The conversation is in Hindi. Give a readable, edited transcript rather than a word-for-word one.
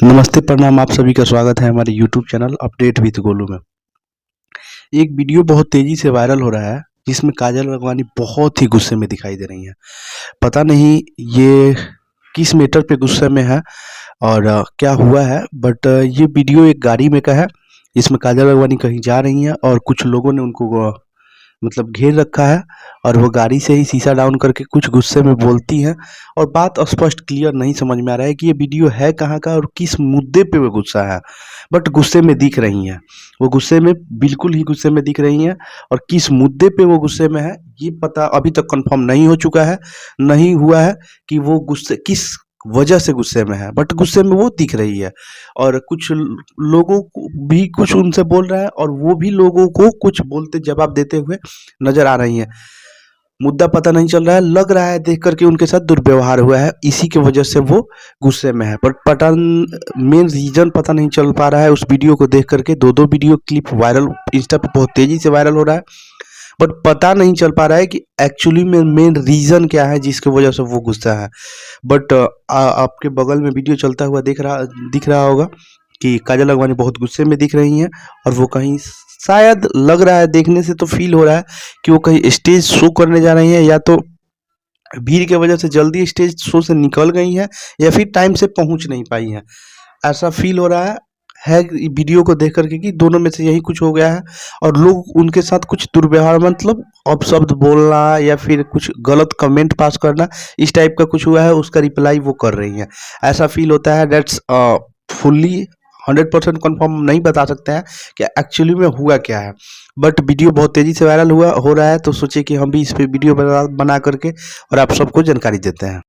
नमस्ते, प्रणाम। आप सभी का स्वागत है हमारे YouTube channel update with Golu में। एक वीडियो बहुत तेज़ी से वायरल हो रहा है, जिसमें काजल राघवानी बहुत ही गुस्से में दिखाई दे रही हैं। पता नहीं ये किस मैटर पे गुस्से में है और क्या हुआ है, बट ये वीडियो एक गाड़ी में का है, जिसमें काजल राघवानी कहीं जा रही हैं और कुछ लोगों ने उनको मतलब घेर रखा है और वो गाड़ी से ही शीशा डाउन करके कुछ गुस्से में बोलती हैं और बात स्पष्ट क्लियर नहीं समझ में आ रहा है कि ये वीडियो है कहाँ का और किस मुद्दे पे वो गुस्सा है, बट गुस्से में दिख रही हैं। वो गुस्से में बिल्कुल ही गुस्से में दिख रही हैं और किस मुद्दे पे वो गुस्से में है ये पता अभी तक कंफर्म नहीं हो चुका है, नहीं हुआ है कि वो गुस्से किस वजह से गुस्से में है, बट गुस्से में वो दिख रही है और कुछ लोगों को भी कुछ उनसे बोल रहा है और वो भी लोगों को कुछ बोलते जवाब देते हुए नजर आ रही हैं। मुद्दा पता नहीं चल रहा है, लग रहा है देख करके उनके साथ दुर्व्यवहार हुआ है, इसी की वजह से वो गुस्से में है, बट मेन रीजन पता नहीं चल पा रहा है। उस वीडियो को देख करके दो वीडियो क्लिप वायरल इंस्टा पे बहुत तेजी से वायरल हो रहा है, बट पता नहीं चल पा रहा है कि एक्चुअली में मेन रीजन क्या है जिसकी वजह से वो गुस्सा है। बट आपके बगल में वीडियो चलता हुआ दिख रहा होगा कि काजल राघवानी बहुत गुस्से में दिख रही हैं और वो कहीं शायद लग रहा है, देखने से तो फील हो रहा है कि वो कहीं स्टेज शो करने जा रही हैं, या तो भीड़ की वजह से जल्दी स्टेज शो से निकल गई हैं या फिर टाइम से पहुंच नहीं पाई हैं। ऐसा फील हो रहा है वीडियो को देख करके कि दोनों में से यही कुछ हो गया है और लोग उनके साथ कुछ दुर्व्यवहार मतलब अपशब्द बोलना या फिर कुछ गलत कमेंट पास करना, इस टाइप का कुछ हुआ है, उसका रिप्लाई वो कर रही हैं। ऐसा फील होता है। दैट्स फुल्ली 100% कन्फर्म नहीं बता सकते हैं कि एक्चुअली में हुआ क्या है, बट वीडियो बहुत तेज़ी से वायरल हो रहा है, तो सोचे कि हम भी इस पे वीडियो बना करके और आप सबको जानकारी देते हैं।